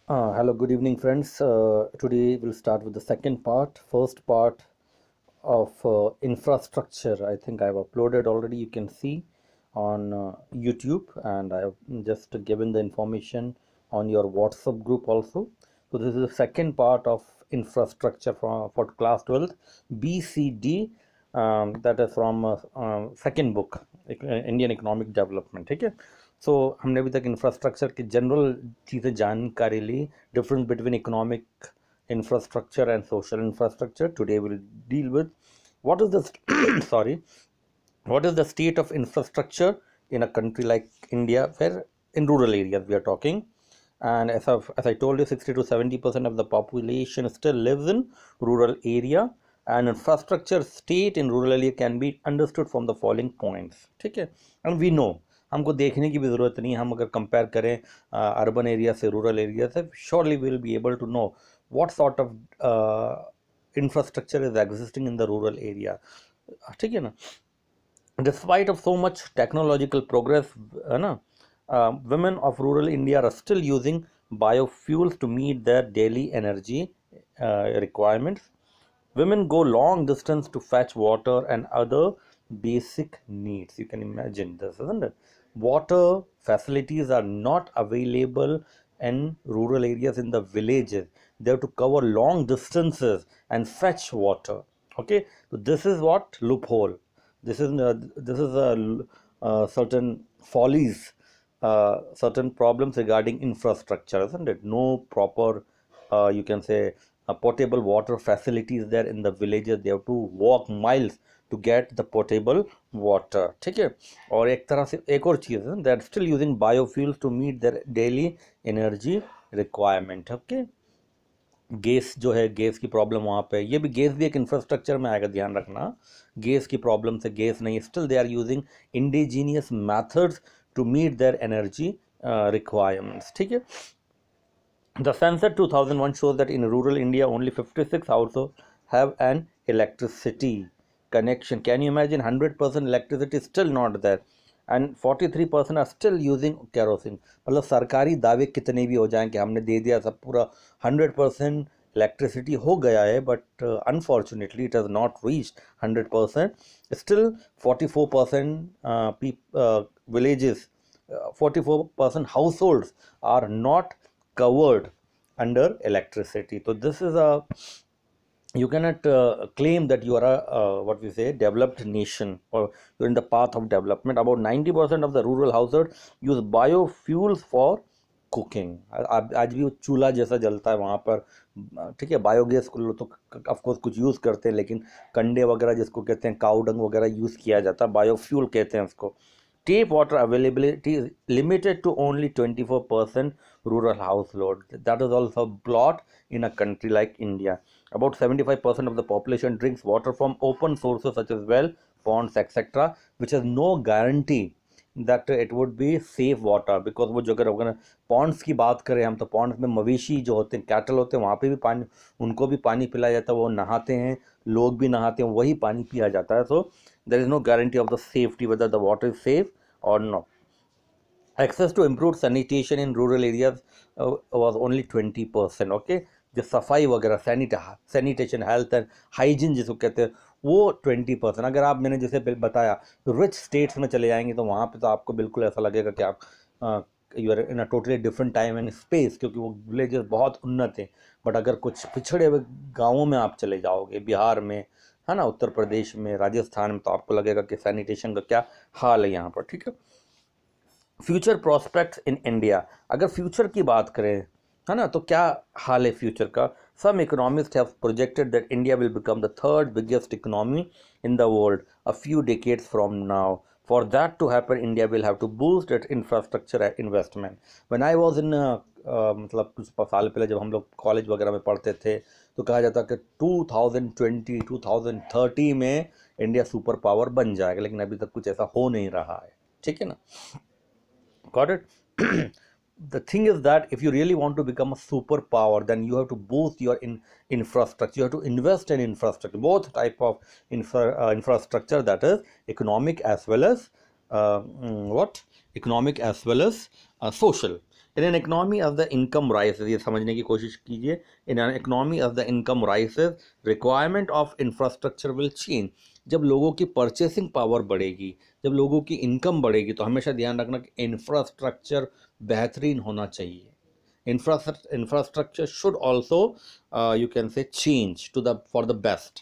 Hello, good evening, friends. Today we'll start with the second part. First part of infrastructure. I think I've uploaded already. You can see on YouTube, and I have just given the information on your WhatsApp group also. So this is the second part of infrastructure for class 12th BCD. That is from second book, Indian Economic Development. ठीक है. सो हमने अभी तक infrastructure की general चीज़ें जानकारी ली, difference between economic infrastructure and social infrastructure. Today we'll deal with what is the sorry, what is the state of infrastructure in a country like India, where in rural areas we are talking. And as I told you, 60 to 70% of the population still lives in rural area, and infrastructure state in rural area can be understood from the following points. ठीक है. And we know, हमको देखने की भी ज़रूरत नहीं है. हम अगर कंपेयर करें अर्बन एरिया से रूरल एरिया से, surely will be able to know what sort of infrastructure is existing in the rural area. ठीक है ना. Despite of so much technological progress, है ना, women of rural India are still using biofuels to meet their daily energy requirements. Women go long distance to fetch water and other basic needs. You can imagine this, isn't it? Water facilities are not available in rural areas, in the villages. They have to cover long distances and fetch water. Okay, so this is what loophole. This is a certain follies, certain problems regarding infrastructure, isn't it? No proper, you can say, potable water facilities there in the villages. They have to walk miles to get the potable water. ठीक है. और एक तरह से एक और चीज़ है, they are still using biofuels to meet their daily energy requirement. Okay. Gas जो है, गैस की प्रॉब्लम वहाँ पे, ये भी गैस भी एक इंफ्रास्ट्रक्चर में आएगा, ध्यान रखना. गैस की प्रॉब्लम से गैस नहीं, still they are using indigenous methods to meet their energy requirements. ठीक है. The census 2001 shows that in rural India only 56 households have an electricity connection. Can you imagine? 100% electricity is still not there, and 43% are still using kerosene. मतलब सरकारी दावे कितने भी हो जाएं कि हमने दे दिया सब पूरा 100% इलेक्ट्रिसिटी हो गया है, but unfortunately it has not reached 100%. Still 44% villages, 44% households are not covered under electricity. So this is a, you cannot claim that you are a what we say developed nation, or you're in the path of development. About 90% of the rural households use biofuels for cooking. आज भी वो चूल्हा जैसा जलता है वहाँ पर. ठीक है. बायोगैस को तो ऑफकोर्स कुछ यूज़ करते हैं, लेकिन कंडे वगैरह जिसको कहते हैं, काऊ डंग वगैरह यूज़ किया जाता है, बायोफ्यूल कहते हैं उसको. Tap water availability is limited to only 24% rural household. That is also a blot in a country like India. About 75% of the population drinks water from open sources such as well, ponds, etc., which has no guarantee that it would be safe water. Because वो जो अगर Pond's की बात करें हम, तो Pond's में मवेशी जो होते हैं, कैटल होते हैं, वहाँ पे भी पानी, उनको भी पानी पिलाया जाता है, वो नहाते हैं, लोग भी नहाते हैं, वही पानी पिया जाता है. सो there is no guarantee of the safety, whether the water is safe or not. Access to improved sanitation in rural areas was only 20%. Okay. जो सफाई वगैरह, सैनिटेशन, हेल्थ एंड हाइजीन जिसको कहते हैं, वो 20%. अगर आप, मैंने जैसे बताया, रिच स्टेट्स में चले जाएंगे तो वहाँ पे तो आपको बिल्कुल ऐसा लगेगा कि आप you are in a totally different time and space, क्योंकि वो विलेजेस बहुत उन्नत हैं. बट अगर कुछ पिछड़े हुए गाँवों में आप चले जाओगे, बिहार में, है ना, उत्तर प्रदेश में, राजस्थान में, तो आपको लगेगा कि सैनिटेशन का क्या हाल है यहाँ पर. ठीक है. Future prospects in India. अगर फ्यूचर की बात करें, है ना, तो क्या हाल है फ्यूचर का. Some economist have projected that India will become the third biggest economy in the world a few decades from now. For that to happen, India will have to boost its infrastructure investment. When I was in मतलब कुछ साल पहले जब हम लोग college वगैरह में पढ़ते थे, तो कहा जाता कि 2020 2030 में इंडिया सुपर पावर बन जाएगा, लेकिन अभी तक कुछ ऐसा हो नहीं रहा है. ठीक है ना. Got it? The thing is that if you really want to become a superpower, then you have to boost your infrastructure. You have to invest in infrastructure, both type of infrastructure, that is economic as well as economic as well as social. In an economy of the income राइसेस, ये समझने की कोशिश कीजिए, in an economy of the income राइसेस requirement of infrastructure will change. जब लोगों की purchasing power बढ़ेगी, जब लोगों की इनकम बढ़ेगी, तो हमेशा ध्यान रखना कि इंफ्रास्ट्रक्चर बेहतरीन होना चाहिए। Infrastructure should also, you can say, change to the for the best.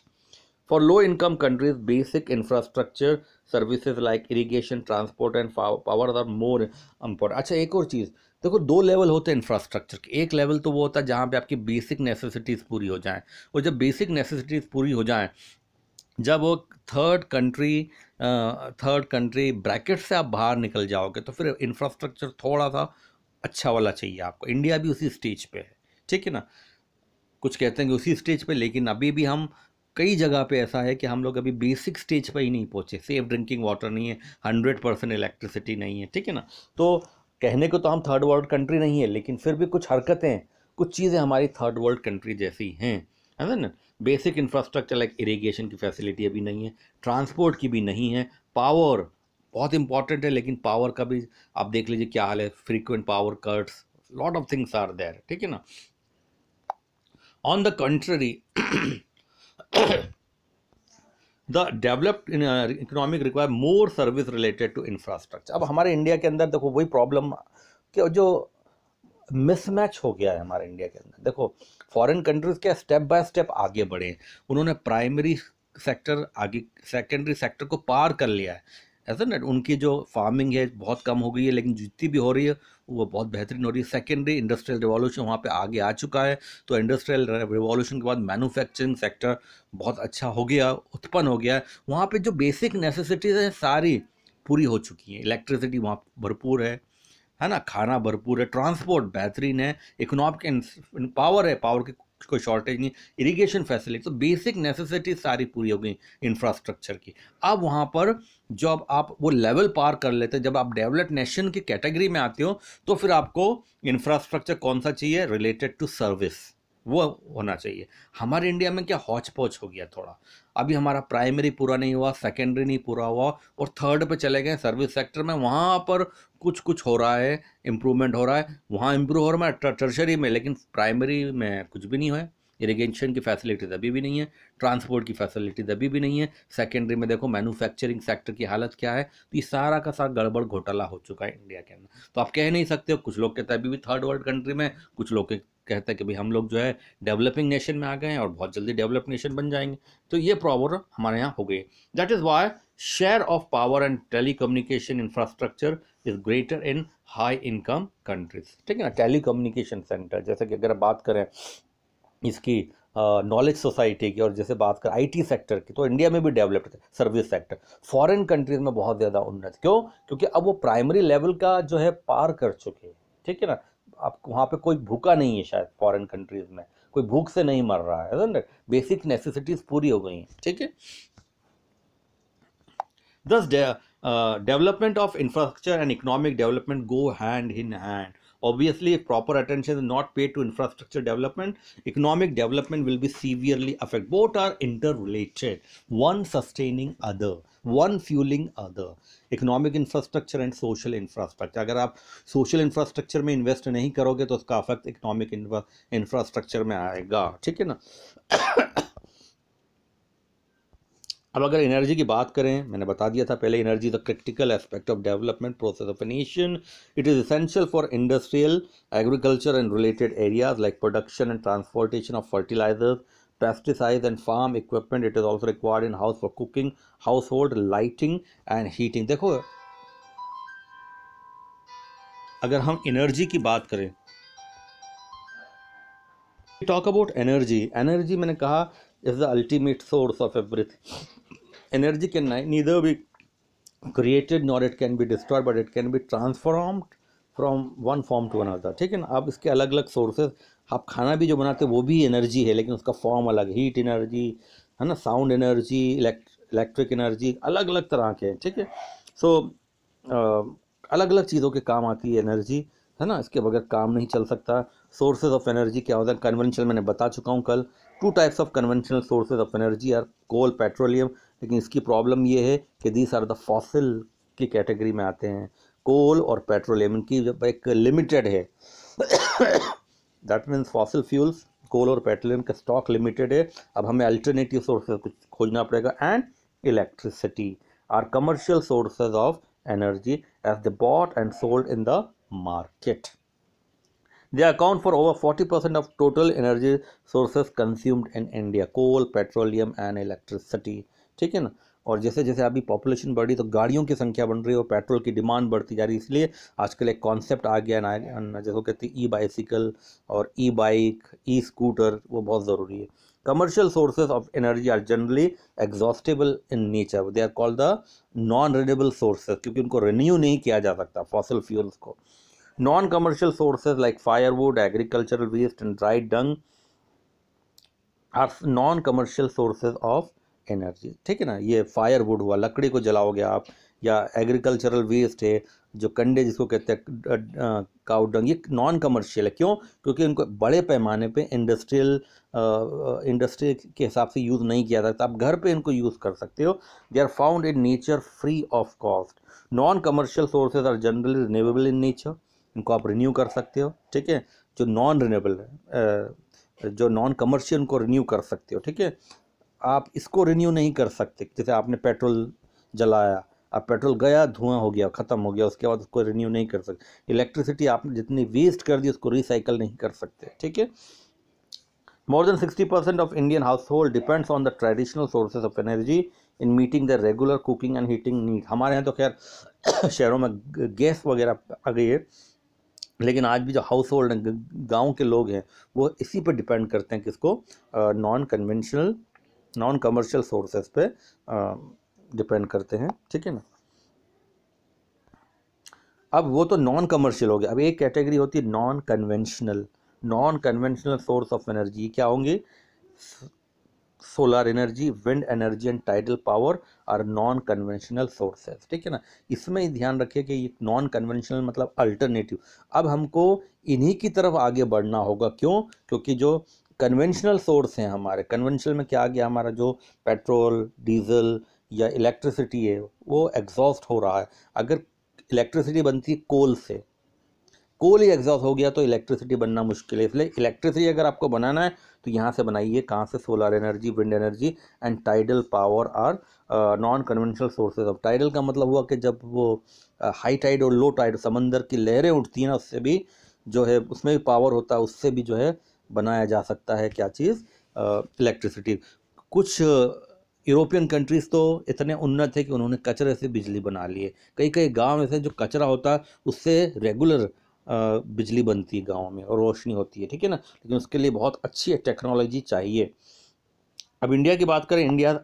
For low income countries, basic infrastructure services like irrigation, transport and power are more important. अच्छा, एक और चीज़ देखो, दो लेवल होते हैं इंफ्रास्ट्रक्चर के। एक लेवल तो वो होता है जहाँ पे आपकी बेसिक नेसेसिटीज़ पूरी हो जाएं, और जब बेसिक नेसेसिटीज़ पूरी हो जाएं, जब वो थर्ड कंट्री ब्रैकेट से आप बाहर निकल जाओगे, तो फिर इंफ्रास्ट्रक्चर थोड़ा सा अच्छा वाला चाहिए आपको। इंडिया भी उसी स्टेज पे है, ठीक है ना, कुछ कहते हैं कि उसी स्टेज पे, लेकिन अभी भी हम कई जगह पे ऐसा है कि हम लोग अभी बेसिक स्टेज पे ही नहीं पहुंचे। सेफ ड्रिंकिंग वाटर नहीं है, 100% इलेक्ट्रिसिटी नहीं है, ठीक है ना। तो कहने को तो हम थर्ड वर्ल्ड कंट्री नहीं है, लेकिन फिर भी कुछ हरकतें, कुछ चीज़ें हमारी थर्ड वर्ल्ड कंट्री जैसी हैं, है ना। बेसिक इंफ्रास्ट्रक्चर लाइक इरीगेशन की फैसिलिटी अभी नहीं है, ट्रांसपोर्ट की भी नहीं है, पावर बहुत इंपॉर्टेंट है, लेकिन पावर का भी आप देख लीजिए क्या हाल है, frequent power cuts, lot of things are there, ठीक है ना। On the country the developed economic require more service related to infrastructure. अब हमारे इंडिया के अंदर देखो वही प्रॉब्लम कि जो मिसमैच हो गया है हमारे इंडिया के अंदर। देखो फॉरेन कंट्रीज क्या स्टेप बाय स्टेप आगे बढ़े, उन्होंने प्राइमरी सेक्टर आगे सेकेंडरी सेक्टर को पार कर लिया है, ऐसा ना। उनकी जो फार्मिंग है बहुत कम हो गई है, लेकिन जितनी भी हो रही है वो बहुत बेहतरीन हो रही है। सेकेंडरी इंडस्ट्रियल रिवॉल्यूशन वहाँ पे आगे आ चुका है, तो इंडस्ट्रियल रिवॉल्यूशन के बाद मैन्युफैक्चरिंग सेक्टर बहुत अच्छा हो गया, उत्पन्न हो गया है। वहाँ पे जो बेसिक नेसेसिटीज़ हैं सारी पूरी हो चुकी हैं। इलेक्ट्रिसिटी वहाँ भरपूर है ना, खाना भरपूर है, ट्रांसपोर्ट बेहतरीन है, इकोनॉमिक पावर है, पावर की कोई शॉर्टेज नहीं, इरिगेशन फैसिलिटी, तो बेसिक नेसेसिटीज सारी पूरी हो गई इंफ्रास्ट्रक्चर की। अब वहाँ पर जब आप वो लेवल पार कर लेते हैं, जब आप डेवलप्ड नेशन की कैटेगरी में आते हो, तो फिर आपको इंफ्रास्ट्रक्चर कौन सा चाहिए, रिलेटेड टू सर्विस, वो होना चाहिए। हमारे इंडिया में क्या हौच पौच हो गया थोड़ा, अभी हमारा प्राइमरी पूरा नहीं हुआ, सेकेंडरी नहीं पूरा हुआ, और थर्ड पे चले गए सर्विस सेक्टर में। वहाँ पर कुछ कुछ हो रहा है, इम्प्रूवमेंट हो रहा है, वहाँ इम्प्रूव हो रहा है टर्शरी में, लेकिन प्राइमरी में कुछ भी नहीं हुआ है। इरिगेशन की फैसिलिटीज अभी भी नहीं है, ट्रांसपोर्ट की फैसिलिटीज अभी भी नहीं है, सेकेंडरी में देखो मैन्युफैक्चरिंग सेक्टर की हालत क्या है। तो ये सारा का सारा गड़बड़ घोटाला हो चुका है इंडिया के अंदर। तो आप कह नहीं सकते हो, कुछ लोग कहते हैं अभी भी थर्ड वर्ल्ड कंट्री में, कुछ लोग कहते हैं कि भाई हम लोग जो है डेवलपिंग नेशन में आ गए हैं और बहुत जल्दी डेवलप नेशन बन जाएंगे। तो ये प्रॉब्लम हमारे यहाँ हो गई। That is why share of power and telecommunication infrastructure is greater in high income countries, ठीक है ना। टेलीकम्युनिकेशन सेंटर, जैसे कि अगर बात करें इसकी नॉलेज सोसाइटी की, और जैसे बात करें आईटी सेक्टर की, तो इंडिया में भी डेवलप्ड है सर्विस सेक्टर, फॉरेन कंट्रीज में बहुत ज़्यादा उन्नत। क्यों? क्योंकि अब वो प्राइमरी लेवल का जो है पार कर चुके हैं, ठीक है ना। आप वहाँ पे कोई भूखा नहीं है, शायद फॉरेन कंट्रीज में कोई भूख से नहीं मर रहा है, बेसिक नेसेसिटीज पूरी हो गई हैं, ठीक है। Thus, development of infrastructure and economic development go hand in hand. Obviously, if proper attention is not paid to infrastructure development, economic development will be severely affected. Both are interrelated, one sustaining other, one fueling other. Economic infrastructure and social infrastructure. अगर आप social infrastructure में invest नहीं करोगे तो उसका effect economic infrastructure में आएगा, ठीक है ना। अब अगर एनर्जी की बात करें, मैंने बता दिया था पहले, energy the critical aspect of development process of a nation. It is essential for industrial, agriculture and related areas like production and transportation of fertilizers, pesticides and farm equipment. It is also required in house for cooking, household lighting and heating. देखो अगर हम energy की बात करें, talk about energy. Energy मैंने कहा is the ultimate source of everything. Energy can neither be created nor it can be destroyed, but it can be transformed from one form to another. ठीक है ना. अब इसके अलग अलग सोर्सेज, आप खाना भी जो बनाते हैं वो भी एनर्जी है, लेकिन उसका फॉर्म अलग, हीट एनर्जी है ना, साउंड एनर्जी, इलेक्ट्रिक एनर्जी, अलग अलग तरह के हैं, ठीक है. सो अलग अलग चीज़ों के काम आती है एनर्जी, है ना. इसके बगैर काम नहीं चल सकता. सोर्सेज ऑफ एनर्जी क्या होता है? कन्वेंशनल, मैंने बता चुका हूँ कल. 2 types of conventional sources of energy are coal, petroleum. लेकिन इसकी प्रॉब्लम ये है कि दीज आर द फॉसिल की कैटेगरी में आते हैं. कोल और पेट्रोलियम की जब एक लिमिटेड है दैट मीन्स फॉसिल फ्यूल्स, कोल और पेट्रोलियम का स्टॉक लिमिटेड है, अब हमें अल्टरनेटिव सोर्सेज कुछ खोजना पड़ेगा। And electricity are commercial sources of energy as they bought and sold in the market. They account for over 40% of total energy sources consumed in India, coal, petroleum and electricity। ठीक है ना। और जैसे जैसे अभी पॉपुलेशन बढ़ी तो गाड़ियों की संख्या बढ़ रही है और पेट्रोल की डिमांड बढ़ती जा रही है, इसलिए आजकल एक कॉन्सेप्ट आ गया ना, जैसे कहते हैं ई बाइसिकल और ई बाइक, ई स्कूटर, वो बहुत ज़रूरी है। Commercial sources of energy are generally exhaustible in nature, they are called the non renewable sources, क्योंकि उनको रिन्यू नहीं किया जा सकता फॉसिल फ्यूल्स को। Non-commercial sources like firewood, agricultural waste and dried dung are non-commercial sources of energy। ठीक है ना। ये फायरवुड हुआ, लकड़ी को जलाओगे आप, या एग्रीकल्चरल वेस्ट है, जो कंडे जिसको कहते हैं काउ डंग, ये नॉन कमर्शियल है। क्यों? क्योंकि इनको बड़े पैमाने पे इंडस्ट्री के हिसाब से यूज़ नहीं किया जाता, आप घर पे इनको यूज़ कर सकते हो। They are found in nature free of cost. Non commercial sources are generally renewable in nature, इनको आप रिन्यू कर सकते हो। ठीक है। जो नॉन रिन्यूएबल है, जो नॉन कमर्शियल, उनको रिन्यू कर सकते हो। ठीक है। आप इसको रिन्यू नहीं कर सकते, जैसे आपने पेट्रोल जलाया, अब पेट्रोल गया, धुआं हो गया, ख़त्म हो गया, उसके बाद उसको रिन्यू नहीं कर सकते। इलेक्ट्रिसिटी आपने जितनी वेस्ट कर दी उसको रिसाइकल नहीं कर सकते। ठीक है। More than 60% of Indian house hold depends on the traditional sources of energy in meeting the regular cooking and heating need. हमारे यहाँ तो खैर शहरों में गैस वगैरह आ गई है, लेकिन आज भी जो हाउस होल्ड हैं, गाँव के लोग हैं, वो इसी पर डिपेंड करते हैं, किसको, नॉन कमर्शियल सोर्सेज पे डिपेंड करते हैं। ठीक है ना। अब वो तो नॉन कमर्शियल हो गया, अब एक कैटेगरी होती है non conventional source of energy. क्या होंगे? Solar energy, wind energy and tidal power are non conventional sources. ठीक है ना। इसमें ही ध्यान रखिए कि ये नॉन कन्वेंशनल मतलब अल्टरनेटिव। अब हमको इन्हीं की तरफ आगे बढ़ना होगा। क्यों? क्योंकि जो कन्वेंशनल सोर्स हैं हमारे, कन्वेंशनल में क्या आ गया, हमारा जो पेट्रोल, डीजल या इलेक्ट्रिसिटी है वो एग्जॉस्ट हो रहा है। अगर इलेक्ट्रिसिटी बनती है कोल से, कोल ही एग्जॉस्ट हो गया तो इलेक्ट्रिसिटी बनना मुश्किल है। इसलिए इलेक्ट्रिसिटी अगर आपको बनाना है तो यहाँ से बनाइए। कहाँ से? Solar energy, wind energy and tidal power are non conventional sources of. Tidal का मतलब हुआ कि जब वो हाई टाइड और लो टाइड समंदर की लहरें उठती हैं ना, उससे भी जो है, उसमें भी पावर होता है, उससे भी जो है बनाया जा सकता है क्या चीज़? इलेक्ट्रिसिटी। कुछ यूरोपियन कंट्रीज़ तो इतने उन्नत है कि उन्होंने कचरे से बिजली बना ली है। कई कई गांव ऐसे जो कचरा होता है उससे रेगुलर बिजली बनती है गाँव में और रोशनी होती है। ठीक है ना। लेकिन उसके लिए बहुत अच्छी टेक्नोलॉजी चाहिए। अब इंडिया की बात करें, India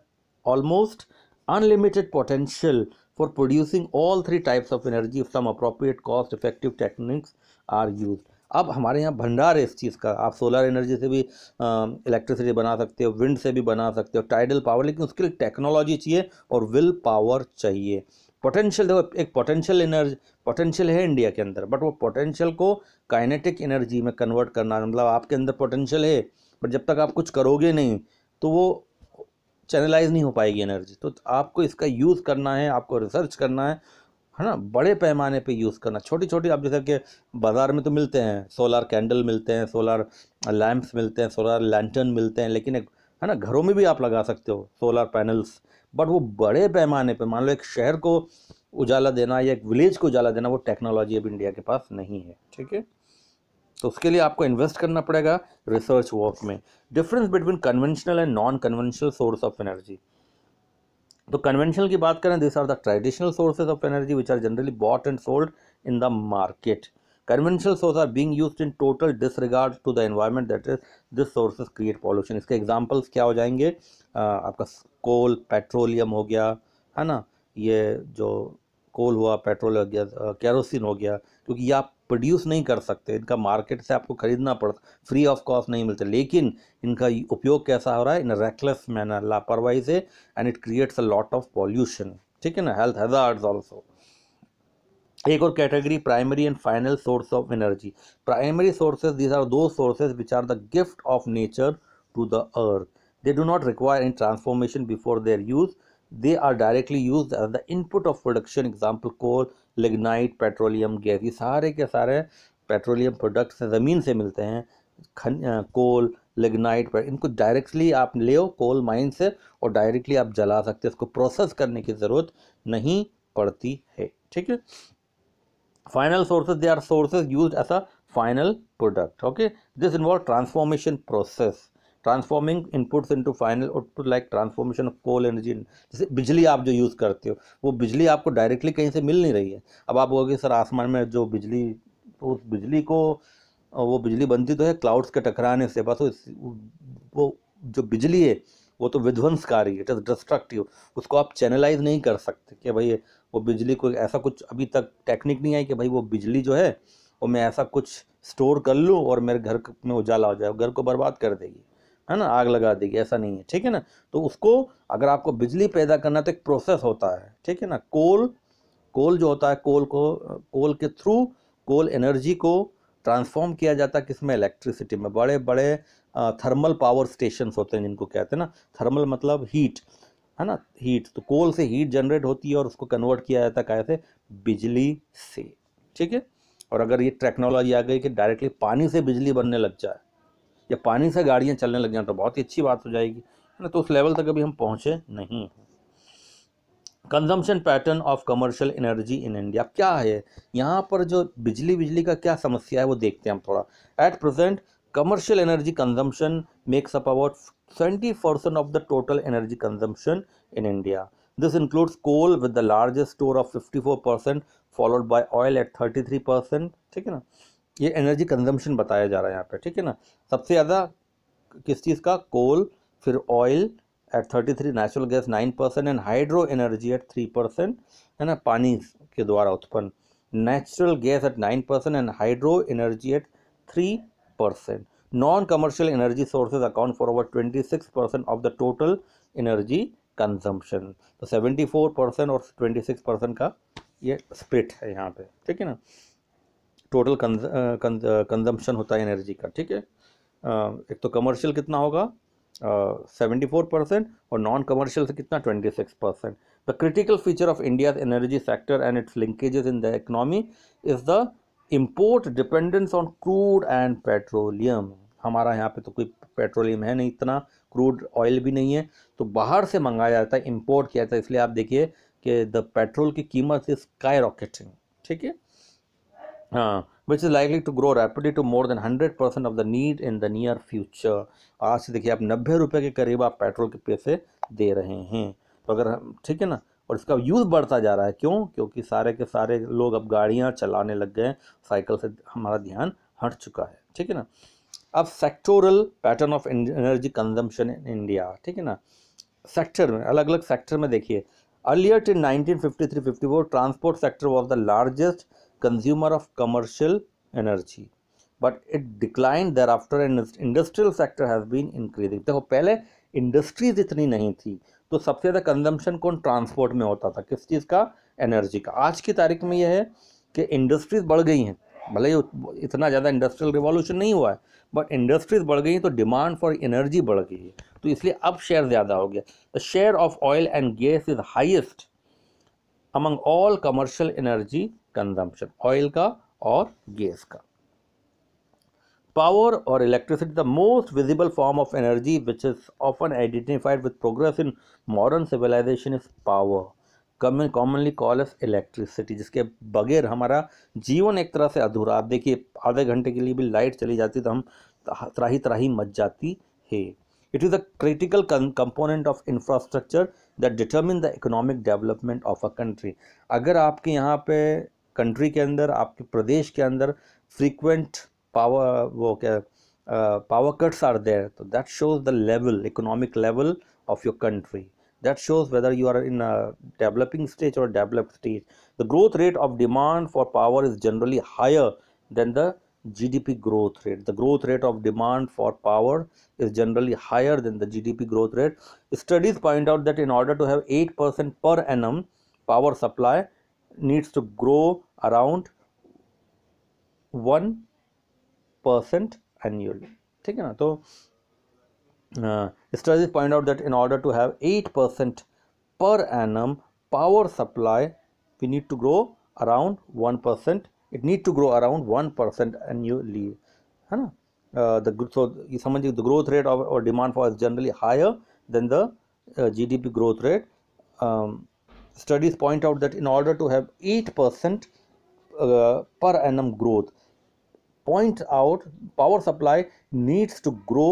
almost unlimited potential for producing all three types of energy if some appropriate cost effective techniques are use. अब हमारे यहाँ भंडार है इस चीज़ का। आप सोलर एनर्जी से भी इलेक्ट्रिसिटी बना सकते हो, विंड से भी बना सकते हो, टाइडल पावर, लेकिन उसके लिए टेक्नोलॉजी चाहिए और विल पावर चाहिए। पोटेंशियल, देखो एक पोटेंशियल है इंडिया के अंदर, बट वो पोटेंशियल को काइनेटिक एनर्जी में कन्वर्ट करना, मतलब आपके अंदर पोटेंशियल है बट जब तक आप कुछ करोगे नहीं तो वो चैनलाइज नहीं हो पाएगी एनर्जी। तो आपको इसका यूज़ करना है, आपको रिसर्च करना है ना, बड़े पैमाने पे यूज़ करना। छोटी छोटी, आप जैसे कि बाज़ार में तो मिलते हैं, सोलर कैंडल मिलते हैं, सोलर लैंप्स मिलते हैं, सोलर लैंटर्न मिलते हैं, लेकिन एक है ना, घरों में भी आप लगा सकते हो सोलर पैनल्स। बट वो बड़े पैमाने पे, मान लो एक शहर को उजाला देना या एक विलेज को उजाला देना, वो टेक्नोलॉजी अब इंडिया के पास नहीं है। ठीक है। तो उसके लिए आपको इन्वेस्ट करना पड़ेगा रिसर्च वर्क में। Difference between conventional and non conventional source of energy. तो कन्वेंशनल की बात करें, this are the traditional sources of energy which are generally bought and sold in the market. Conventional source are being used in total disregard to the environment, that is this sources create pollution. इसके examples क्या हो जाएंगे? आपका कोल, petroleum हो गया, है ना, ये जो कोल हुआ, पेट्रोल हो गया, केरोसिन हो गया, क्योंकि ये आप प्रोड्यूस नहीं कर सकते, इनका मार्केट से आपको खरीदना पड़ता, फ्री ऑफ कॉस्ट नहीं मिलते। लेकिन इनका उपयोग कैसा हो रहा है? इन रेकलेस मैनर, लापरवाही से, and it creates a lot of pollution. ठीक है ना। Health hazards also. एक और category, primary and final source of energy. Primary sources, these are those sources which are the gift of nature to the earth. They do not require any transformation before their use. They are directly used as the input of production. Example, coal lignite, petroleum gas, ये सारे के सारे petroleum products ज़मीन से मिलते हैं। कोल, lignite, इनको directly आप ले आओ कोल माइन से और डायरेक्टली आप जला सकते हैं, इसको प्रोसेस करने की ज़रूरत नहीं पड़ती है। ठीक है। Final sources, they are sources used as a final product. Okay, this involves transformation process, transforming inputs into final output, like transformation of coal energy। जैसे बिजली आप जो यूज़ करते हो, वो बिजली आपको डायरेक्टली कहीं से मिल नहीं रही है। अब आप बोलोगे सर आसमान में जो बिजली, तो उस बिजली को, वो बिजली बनती तो है क्लाउड्स के टकराने से, बस वो जो बिजली है वो तो विध्वंसकारी है, इट इज डिस्ट्रक्टिव। उसको आप चैनलाइज नहीं कर सकते कि भाई वो बिजली को ऐसा कुछ, अभी तक टेक्निक नहीं आई कि भाई वो बिजली जो है वो मैं ऐसा कुछ स्टोर कर लूँ और मेरे घर में उजाला हो जाए, घर को बर्बाद कर देगी, है ना, आग लगा देगी, ऐसा नहीं है। ठीक है ना। तो उसको अगर आपको बिजली पैदा करना तो एक प्रोसेस होता है। ठीक है ना। कोल जो होता है, कोल के थ्रू कोल एनर्जी को ट्रांसफॉर्म किया जाता है किसमें, इलेक्ट्रिसिटी में। बड़े बड़े थर्मल पावर स्टेशंस होते हैं जिनको कहते हैं ना, थर्मल मतलब हीट, है ना, हीट। तो कोल से हीट जनरेट होती है और उसको कन्वर्ट किया जाता है कैसे, बिजली से। ठीक है। और अगर ये टेक्नोलॉजी आ गई कि डायरेक्टली पानी से बिजली बनने लग जाए या पानी से गाड़ियाँ चलने लग जाए तो बहुत ही अच्छी बात हो जाएगी, है ना। तो उस लेवल तक अभी हम पहुँचे नहीं। Consumption pattern of commercial energy in India क्या है, यहाँ पर जो बिजली का क्या समस्या है वो देखते हैं हम थोड़ा। At present commercial energy consumption makes up about 20% of the total energy consumption in India. This includes coal with the largest store of 54%, followed by oil at 33%. ठीक है ना। ये एनर्जी कंजम्पशन बताया जा रहा है यहाँ पे। ठीक है ना। सबसे ज़्यादा किस चीज़ का, कोल, फिर oil eight 33, natural gas 9% and hydro energy at 3%, है ना, पानी के द्वारा उत्पन्न। Natural gas at 9% and hydro energy at 3%. Non-commercial energy sources account for over 26% of the total energy consumption. तो 74% और 26% का ये स्प्लिट है यहाँ पे। ठीक है ना। टोटल कंजम्पशन होता है एनर्जी का। ठीक है। एक तो कमर्शियल कितना होगा 74% और नॉन कमर्शियल से कितना 26%. The critical feature of India's energy sector and it's linkages in the economy is the import dependence on crude and petroleum. हमारा यहाँ पे तो कोई पेट्रोलियम है नहीं, इतना क्रूड ऑयल भी नहीं है, तो बाहर से मंगाया जाता है, इंपोर्ट किया जाता है। इसलिए आप देखिए कि द पेट्रोल की कीमत इज स्काई रॉकेटिंग। ठीक है। हाँ, which is likely to grow rapidly to more than 100% of the need in the near future. आज से देखिए आप 90 रुपये के करीब आप पेट्रोल के पैसे दे रहे हैं। तो अगर हम, ठीक है ना, और इसका यूज़ बढ़ता जा रहा है, क्यों, क्योंकि सारे के सारे लोग अब गाड़ियाँ चलाने लग गए, साइकिल से हमारा ध्यान हट चुका है। ठीक है ना। अब sectoral pattern of energy consumption in India. ठीक है ना। सेक्टर में, अलग अलग सेक्टर में देखिए, earlier in 1953-54 transport sector was the largest consumer of commercial energy, but it declined thereafter and industrial sector has been increasing. देखो पहले इंडस्ट्रीज इतनी नहीं थी, तो सबसे ज़्यादा कंजम्पशन कौन, ट्रांसपोर्ट में होता था, किस चीज़ का, एनर्जी का। आज की तारीख में यह है कि इंडस्ट्रीज बढ़ गई हैं, भले ही इतना ज़्यादा इंडस्ट्रियल रिवॉल्यूशन नहीं हुआ है, बट इंडस्ट्रीज बढ़ गई हैं तो डिमांड फॉर एनर्जी बढ़ गई है, तो इसलिए अब शेयर ज़्यादा हो गया। The share of oil and gas is highest among all commercial energy consumption, oil का और गैस का। Power or electricity, the most visible form of energy which is often identified with progress in modern civilization is power, commonly called as electricity, जिसके बगैर हमारा जीवन एक तरह से अधूरा। आप देखिए आधे घंटे के लिए भी लाइट चली जाती तो हम त्राही मच जाती है। It is a critical component of infrastructure that determine the economic development of a country. अगर आपके यहाँ पे कंट्री के अंदर, आपके प्रदेश के अंदर frequent power cuts are there, so that shows the level, economic level of your country. That shows whether you are in a developing stage or developed stage. The growth rate of demand for power is generally higher than the GDP growth rate. The growth rate of demand for power is generally higher than the GDP growth rate. Studies point out that in order to have 8% per annum, power supply needs to grow around 1% annually. ठीक है ना। तो studies point out that in order to have 8% per annum power supply, we need to grow around 1%, it need to grow around 1% annually, है ना. So ये समझिए, the growth rate और demand for generally higher than the GDP growth rate. Studies point out that in order to have 8% per annum growth, point out power supply needs to grow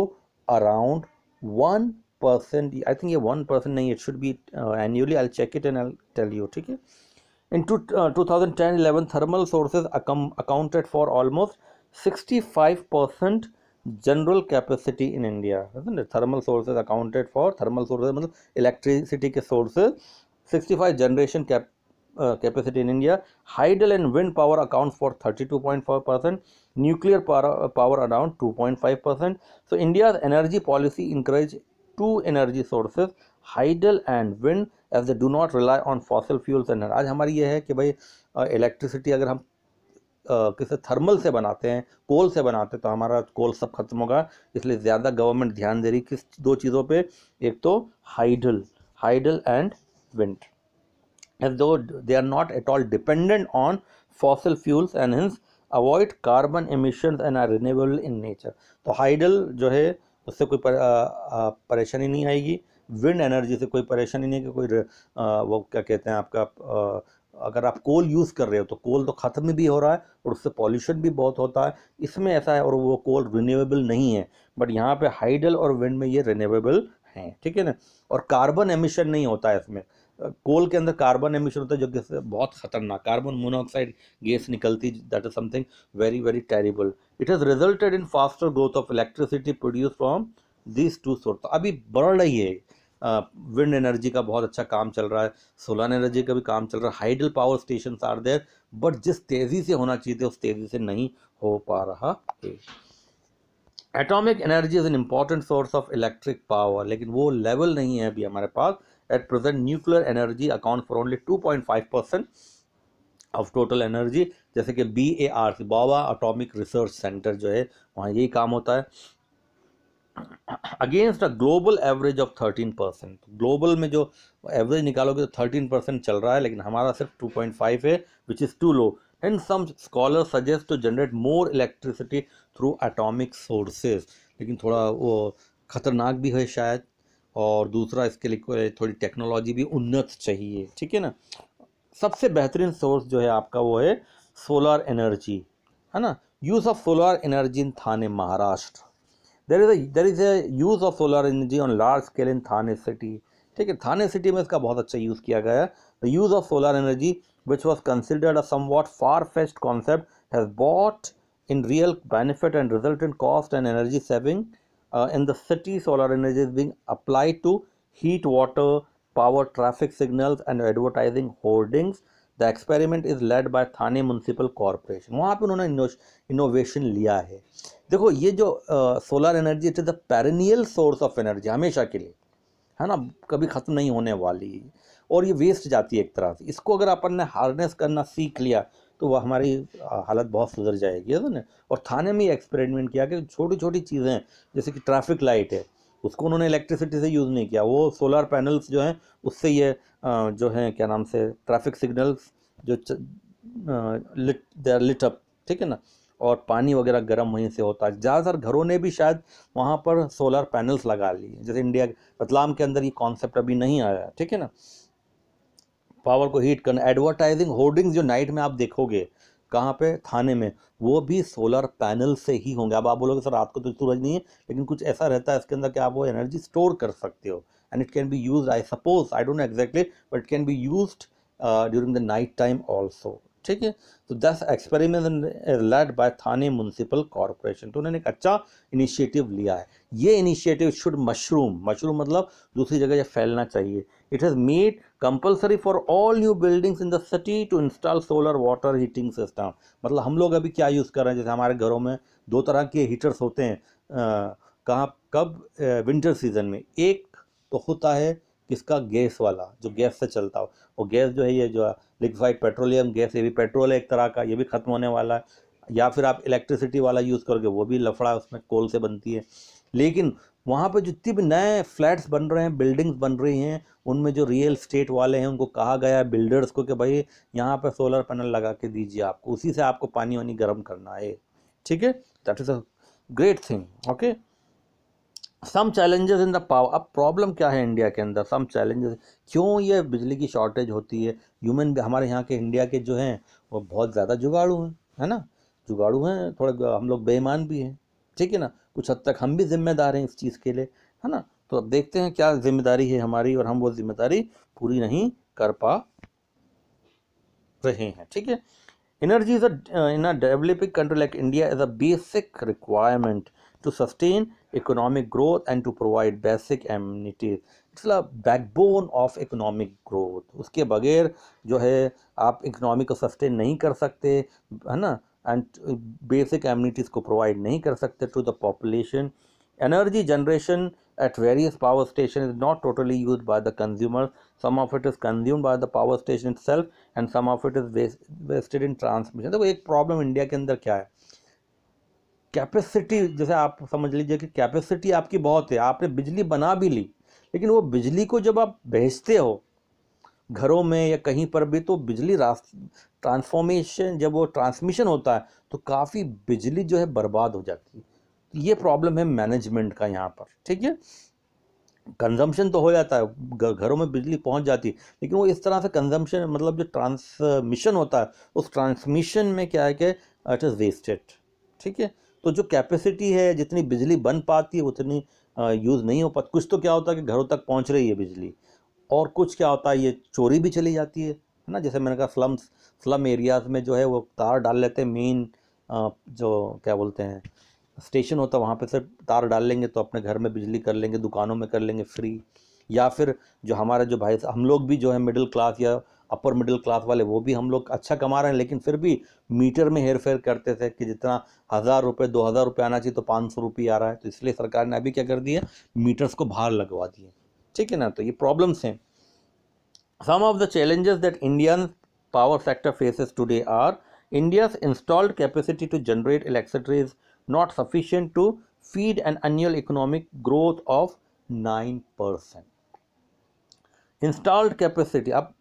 around 1%. I think ये 1% नहीं, it should be annually. I'll check it and I'll tell you. ठीक है. In 2010-11, thermal sources accounted for almost 65% general capacity in India. Thermal sources accounted for, thermal sources मतलब electricity के sources, 65 generation capacity in India. Hydel and wind power accounts for 32.4%, nuclear power around 2.5%. So India's energy policy encourage two energy sources, hydel and wind, as they do not rely on fossil fuels. And आज हमारी ये है कि भाई electricity अगर हम किसी thermal से बनाते हैं, कोल से बनाते हैं, तो हमारा कोल सब खत्म होगा. इसलिए ज़्यादा गवर्नमेंट ध्यान दे रही किस दो चीज़ों पे, एक तो hydel and wind, as though they are not at all dependent on fossil fuels and hence avoid carbon emissions and are renewable in nature. तो हाइडल जो है उससे कोई परेशानी नहीं आएगी, विंड एनर्जी से कोई परेशानी नहीं कि कोई वो क्या कहते हैं आपका अगर आप कोल यूज़ कर रहे हो तो कोल तो ख़त्म भी हो रहा है और उससे पॉल्यूशन भी बहुत होता है. इसमें ऐसा है, और वो कोल रिन्यूएबल नहीं है, बट यहाँ पे हाइडल और विंड में ये रिन्यूएबल हैं. ठीक है ना. और कार्बन एमिशन नहीं होता है इसमें. कोल के अंदर कार्बन एमिशन होता है जो कि बहुत खतरनाक कार्बन मोनोऑक्साइड गैस निकलती, that is something very very terrible. It has resulted in faster growth of electricity produce from this two source. अभी बढ़ रही है, विंड एनर्जी का बहुत अच्छा काम चल रहा है, सोलर एनर्जी का भी काम चल रहा है, hydel power station are there, but जिस तेज़ी से होना चाहिए उस तेज़ी से नहीं हो पा रहा है. Atomic energy is an important source of electric power, लेकिन वो लेवल नहीं है अभी हमारे पास. At present, nuclear energy accounts for only 2.5% of total energy. जैसे कि BAR बाबा एटॉमिक रिसर्च सेंटर जो है वहाँ यही काम होता है. Against a global average of 13%. Global में जो एवरेज निकालोगे तो 13% चल रहा है, लेकिन हमारा सिर्फ 2.5 है, which is too low. And some scholar suggest to generate more electricity through atomic sources, लेकिन थोड़ा वो खतरनाक भी है शायद, और दूसरा इसके लिए थोड़ी टेक्नोलॉजी भी उन्नत चाहिए. ठीक है ना. सबसे बेहतरीन सोर्स जो है आपका वो है सोलर एनर्जी, है ना. Use of solar energy in Thane, Maharashtra. There is a use of solar energy on large scale in Thane city. ठीक है. थाने सिटी में इसका बहुत अच्छा यूज़ किया गया है. The use of solar energy which was considered a somewhat far fetched concept has bought in real benefit and result in cost and energy saving. In the city, solar energy is being applied to heat, water, power, traffic signals and advertising hoardings. The experiment is led by Thane Municipal Corporation. वहाँ पे उन्होंने innovation लिया है. देखो ये जो solar energy, it is the perennial source of energy, हमेशा के लिए, है ना, कभी ख़त्म नहीं होने वाली, और ये वेस्ट जाती है एक तरह से. इसको अगर अपन ने हार्नेस करना सीख लिया तो वह हमारी हालत बहुत सुधर जाएगी, है ना. और थाने में एक्सपेरिमेंट किया कि छोटी छोटी चीज़ें जैसे कि ट्रैफिक लाइट है, उसको उन्होंने इलेक्ट्रिसिटी से यूज़ नहीं किया, वो सोलर पैनल्स जो हैं उससे ये जो हैं क्या नाम से ट्रैफिक सिग्नल्स जो दे आर लिट अप. ठीक है ना. और पानी वगैरह गर्म वहीं से होता है. ज़्यादातर घरों ने भी शायद वहाँ पर सोलर पैनल्स लगा लिए. जैसे इंडिया रतलाम के अंदर ये कॉन्सेप्ट अभी नहीं आया. ठीक है ना. पावर को हीट करना. एडवर्टाइजिंग होर्डिंग्स जो नाइट में आप देखोगे कहाँ पे, थाने में, वो भी सोलर पैनल से ही होंगे. अब आप बोलोगे सर रात को तो सूरज नहीं है, लेकिन कुछ ऐसा रहता है इसके अंदर कि आप वो एनर्जी स्टोर कर सकते हो, and it can be use, I suppose, I don't know exactly, but it can be used during the night time also. ठीक है. तो दस experiment led by Thane municipal corporation. तो उन्होंने एक अच्छा इनिशिएटिव लिया है. ये इनिशिएटिव शुड मशरूम मतलब दूसरी जगह ये फैलना चाहिए. It has made compulsory for all new buildings in the city to install solar water heating system. मतलब हम लोग अभी क्या यूज़ कर रहे हैं, जैसे हमारे घरों में दो तरह के हीटर्स होते हैं. कहाँ कब, विंटर सीजन में. एक तो होता है किसका, गैस वाला, जो गैस से चलता हो. और गैस जो है ये जो लिक्विफाइड पेट्रोलियम गैस, ये भी पेट्रोल है एक तरह का, ये भी ख़त्म होने वाला है. या फिर आप इलेक्ट्रिसिटी वाला यूज़ करोगे, वो भी लफड़ा, उसमें कोल से बनती है. लेकिन वहाँ पे जितनी भी नए फ्लैट्स बन रहे हैं, बिल्डिंग्स बन रही हैं, उनमें जो रियल स्टेट वाले हैं उनको कहा गया है, बिल्डर्स को, कि भाई यहाँ पे सोलर पैनल लगा के दीजिए, आपको उसी से आपको पानी वानी गर्म करना है, ठीक है। That is a great thing, okay. Some challenges in the power. अब प्रॉब्लम क्या है इंडिया के अंदर, सम चैलेंजेस, क्यों ये बिजली की शॉर्टेज होती है। हमारे यहाँ के इंडिया के जो हैं वो बहुत ज़्यादा जुगाड़ू हैं, है ना, जुगाड़ू हैं, थोड़े हम लोग बेईमान भी हैं, ठीक है ना, कुछ हद तक हम भी जिम्मेदार हैं इस चीज़ के लिए, है ना। तो अब देखते हैं क्या जिम्मेदारी है हमारी, और हम वो जिम्मेदारी पूरी नहीं कर पा रहे हैं, ठीक है। Energy is in a developing country like India is a basic requirement to sustain economic growth and to provide basic amenities. It's the backbone of economic growth. उसके बगैर जो है आप इकोनॉमी को सस्टेन नहीं कर सकते, है ना, एंड बेसिक एमिनिटीज़ को प्रोवाइड नहीं कर सकते to the population. Energy generation at various power stations is not totally used by the consumer. Some of it is consumed by the power station itself and some of it is wasted in transmission. देखो एक problem India के अंदर क्या है, capacity, जैसे आप समझ लीजिए कि कैपेसिटी आपकी बहुत है, आपने बिजली बना भी ली, लेकिन वो बिजली को जब आप भेजते हो घरों में या कहीं पर भी, तो बिजली ट्रांसफॉर्मेशन, जब वो ट्रांसमिशन होता है तो काफ़ी बिजली जो है बर्बाद हो जाती है. ये प्रॉब्लम है मैनेजमेंट का यहाँ पर, ठीक है. कंजम्पशन तो हो जाता है, घरों में बिजली पहुँच जाती है, लेकिन वो इस तरह से कंजम्पशन, मतलब जो ट्रांसमिशन होता है, उस ट्रांसमिशन में क्या है कि इट इज़ वेस्टेड, ठीक है. तो जो कैपेसिटी है, जितनी बिजली बन पाती है उतनी यूज़ नहीं हो पाती. कुछ तो क्या होता है कि घरों तक पहुँच रही है बिजली, और कुछ क्या होता है ये चोरी भी चली जाती है ना. जैसे मैंने कहा स्लम एरियाज़ में जो है वो तार डाल लेते हैं, मेन जो क्या बोलते हैं स्टेशन होता है वहाँ पे सिर्फ तार डाल लेंगे तो अपने घर में बिजली कर लेंगे, दुकानों में कर लेंगे फ्री. या फिर जो हमारे जो भाई, हम लोग भी जो है मिडिल क्लास या अपर मिडिल क्लास वाले, वो भी हम लोग अच्छा कमा रहे हैं, लेकिन फिर भी मीटर में हेर फेर करते थे कि जितना 1000 रुपये 2000 रुपये आना चाहिए तो 500 रुपये आ रहा है. तो इसलिए सरकार ने अभी क्या कर दिया, मीटर्स को बाहर लगवा दिए, ठीक है ना. तो ये प्रॉब्लम्स हैं. Some of the challenges that Indian power sector faces today are: India's installed capacity to generate electricity is not sufficient to feed an annual economic growth of 9%. Installed capacity, अब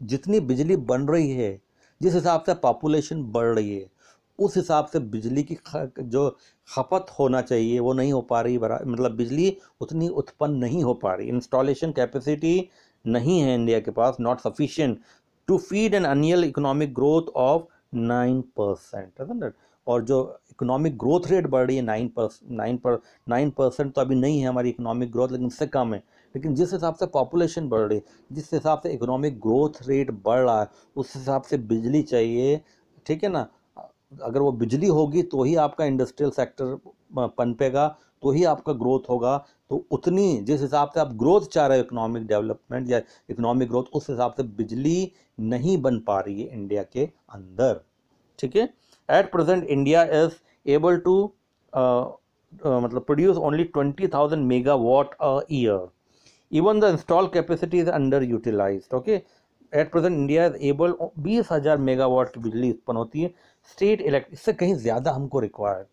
जितनी बिजली बन रही है, जिस हिसाब से पॉपुलेशन बढ़ रही है, उस हिसाब से बिजली की जो खपत होना चाहिए वो नहीं हो पा रही, मतलब बिजली उतनी उत्पन्न नहीं हो पा रही. इंस्टॉलेशन कैपेसिटी नहीं है इंडिया के पास, not sufficient to feed an annual economic growth of 9%. और जो इकोनॉमिक ग्रोथ रेट बढ़ रही है 9%, तो अभी नहीं है हमारी इकोनॉमिक ग्रोथ, लेकिन इससे कम है. लेकिन जिस हिसाब से पॉपुलेशन बढ़ रही है, जिस हिसाब से इकोनॉमिक ग्रोथ रेट बढ़ रहा है, उस हिसाब से बिजली चाहिए, ठीक है ना. अगर वो बिजली होगी तो ही आपका इंडस्ट्रियल सेक्टर पनपेगा, तो ही आपका ग्रोथ होगा. तो उतनी जिस हिसाब से आप ग्रोथ चाह रहे हो, इकोनॉमिक डेवलपमेंट या इकोनॉमिक ग्रोथ, उस हिसाब से बिजली नहीं बन पा रही है इंडिया के अंदर, ठीक है. At present India is able to मतलब produce only 20,000 megawatt a year. Even the install capacity is underutilized. Okay, at present India is able 20,000 megawatt की बिजली उत्पन्न होती है. स्टेट इससे कहीं ज़्यादा हमको required.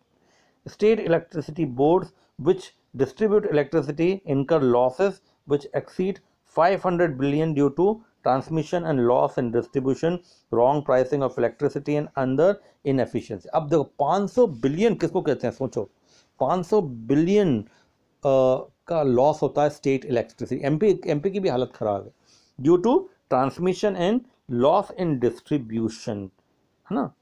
State electricity boards which distribute electricity incur losses which exceed 500 billion due to transmission and loss in distribution, wrong pricing of electricity and other inefficiency. अब देखो 500 बिलियन किसको कहते हैं, सोचो. 500 बिलियन का लॉस होता है स्टेट इलेक्ट्रिसिटी. एमपी की भी हालत ख़राब है due to transmission and loss in distribution, है ना.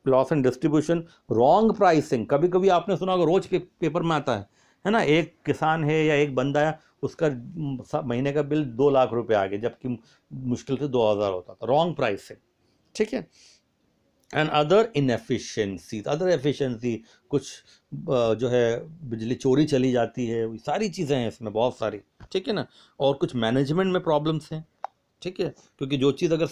Loss and distribution, wrong pricing. कभी कभी आपने सुना होगा, रोज पेपर में आता है ना, एक किसान है या एक बंदा है, उसका महीने का बिल 2 लाख रुपए आ गया, जबकि मुश्किल से 2000 होता था. रॉन्ग प्राइसिंग, ठीक है. एंड अदर इनएफिशिएंसी, कुछ जो है बिजली चोरी चली जाती है, सारी चीज़ें हैं इसमें, बहुत सारी, ठीक है ना. और कुछ मैनेजमेंट में प्रॉब्लम्स हैं, ठीक है, क्योंकि जो चीज़ अगर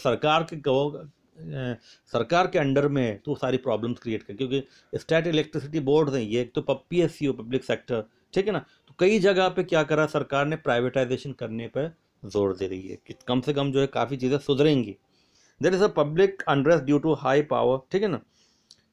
सरकार के अंडर में है तो सारी प्रॉब्लम्स क्रिएट कर, क्योंकि स्टेट इलेक्ट्रिसिटी बोर्ड हैं ये, तो PSU पब्लिक सेक्टर, ठीक है ना. तो कई जगह पे क्या करा सरकार ने, प्राइवेटाइजेशन करने पर जोर दे रही है कि कम से कम जो है काफ़ी चीज़ें सुधरेंगी. There is a public unrest due to high power, ठीक है ना.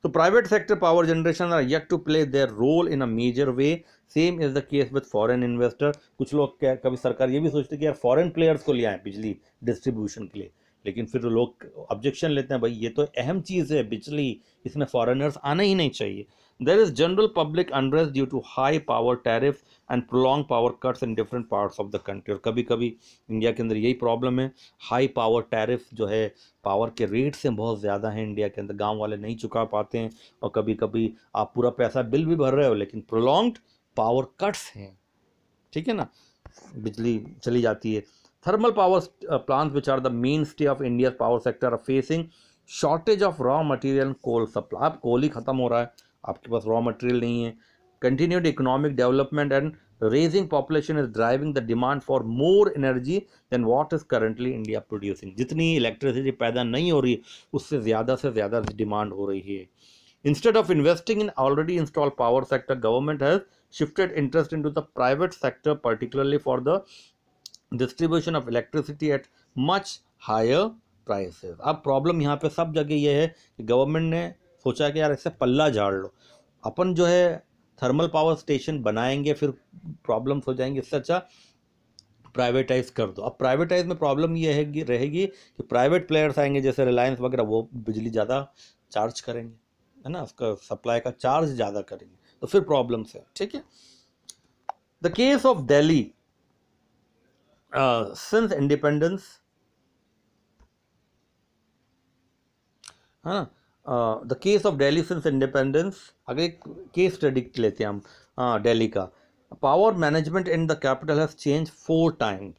तो private sector power generation are yet to play their role in a major way, same is the case with foreign investor. कुछ लोग क्या कभी सरकार ये भी सोचती है कि यार फॉरेन प्लेयर्स को ले आए बिजली डिस्ट्रीब्यूशन के लिए, लेकिन फिर लोग ऑब्जेक्शन लेते हैं, भाई ये तो अहम चीज़ है बिजली, इसमें फॉरेनर्स आना ही नहीं चाहिए। There is general public unrest due to high power tariff and prolong power cuts in different parts of the country. और कभी कभी इंडिया के अंदर यही प्रॉब्लम है, हाई पावर टैरिफ जो है, पावर के रेट से बहुत ज़्यादा है इंडिया के अंदर, गांव वाले नहीं चुका पाते हैं, और कभी कभी आप पूरा पैसा बिल भी भर रहे हो लेकिन प्रोलॉन्ग्ड पावर कट्स हैं, ठीक है ना, बिजली चली जाती है। Thermal power plants which are the main stay of India power sector are facing shortage of raw material coal supply. अब कोल ही खत्म हो रहा है, आपके पास रॉ मटेरियल नहीं है। Continued economic development and raising population is driving the demand for more energy than what is currently India producing. जितनी electricity पैदा नहीं हो रही उससे ज़्यादा डिमांड हो रही है। Instead of investing in already installed power sector, government has shifted interest into the private sector, particularly for the distribution of electricity at much higher prices. अब प्रॉब्लम यहाँ पे सब जगह ये है कि गवर्नमेंट ने सोचा कि यार इससे पल्ला झाड़ लो, अपन जो है थर्मल पावर स्टेशन बनाएंगे फिर प्रॉब्लम्स हो जाएंगे, इससे अच्छा प्राइवेटाइज कर दो। अब प्राइवेटाइज में प्रॉब्लम ये रहेगी कि प्राइवेट प्लेयर्स आएंगे जैसे रिलायंस वगैरह, वो बिजली ज़्यादा चार्ज करेंगे, है ना, उसका सप्लाई का चार्ज ज़्यादा करेंगे, तो फिर प्रॉब्लम्स है, ठीक है। The case of Delhi since independence, है ना, the case of Delhi since independence, अगर एक केस स्टडी लेते हैं हम दिल्ली का, power management in the capital has change 4 times।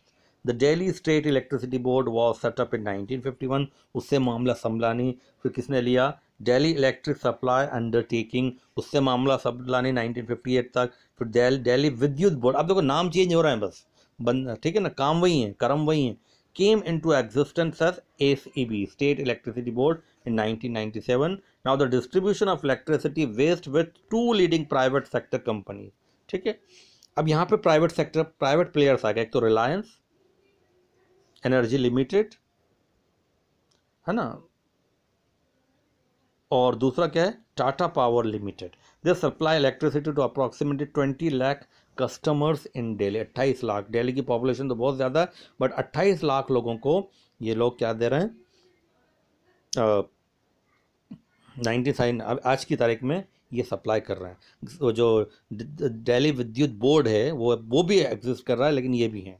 The Delhi state electricity board was set up in 1951, उससे मामला संभला नहीं, फिर किसने लिया, दिल्ली इलेक्ट्रिक सप्लाई अंडरटेकिंग, उससे मामला संभला नहीं 1958 तक, फिर दिल्ली विद्युत बोर्ड, अब देखो नाम चेंज हो रहा है बस, ठीक है ना, काम वही है, कर्म वही है, came into existence as SEB, State Electricity Board, in 1997. Now the distribution of electricity waste with 2 leading private sector companies, ठीक है। अब यहाँ पे प्राइवेट प्लेयर्स आ गए, एक तो रिलायंस एनर्जी लिमिटेड, है ना, और दूसरा क्या है, Tata power limited. They supply electricity to approximately 20 lakh customers in Delhi. 28 lakh, Delhi की पॉपुलेशन तो बहुत ज़्यादा है, बट 28 लाख लोगों को ये लोग क्या दे रहे हैं, 99 आज की तारीख में ये सप्लाई कर रहे हैं। तो जो दिल्ली विद्युत बोर्ड है वो भी एग्जिस्ट कर रहा है, लेकिन ये भी है,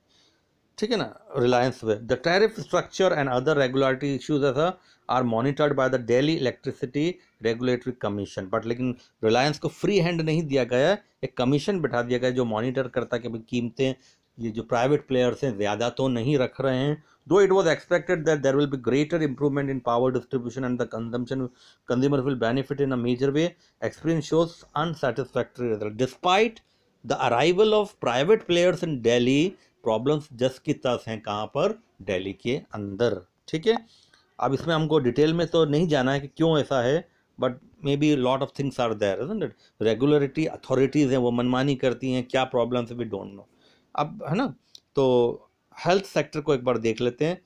ठीक है ना, रिलायंस में। The tariff structure and other regulatory issues ऐसा are monitored by the Delhi electricity regulatory commission, but लेकिन रिलायंस को फ्री हैंड नहीं दिया गया है, एक कमीशन बिठा दिया गया है जो मॉनिटर करता है कि भाई कीमतें ये जो प्राइवेट प्लेयर्स हैं ज़्यादा तो नहीं रख रहे हैं। Though it was expected that there will be greater improvement in power distribution and the consumer will benefit in a major way, experience shows unsatisfactory result despite the arrival of private players in Delhi. Problems जस की तस हैं कहाँ पर, दिल्ली के अंदर, ठीक है। अब इसमें हमको डिटेल में तो नहीं जाना है कि क्यों ऐसा है, but maybe lot of things are there, isn't it. Regulatory authorities हैं वो मनमानी करती हैं, क्या प्रॉब्लम्स वी डोंट नो। अब है ना, तो हेल्थ सेक्टर को एक बार देख लेते हैं,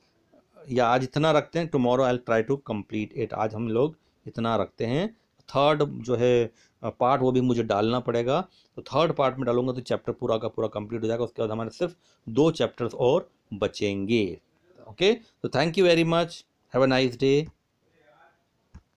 या आज इतना रखते हैं, tomorrow I try to complete it. आज हम लोग इतना रखते हैं, थर्ड जो है पार्ट वो भी मुझे डालना पड़ेगा, तो थर्ड पार्ट में डालूंगा तो चैप्टर पूरा का पूरा कंप्लीट हो जाएगा, उसके बाद हमारे सिर्फ 2 चैप्टर्स और बचेंगे। ओके, तो thank you very much, have a nice day.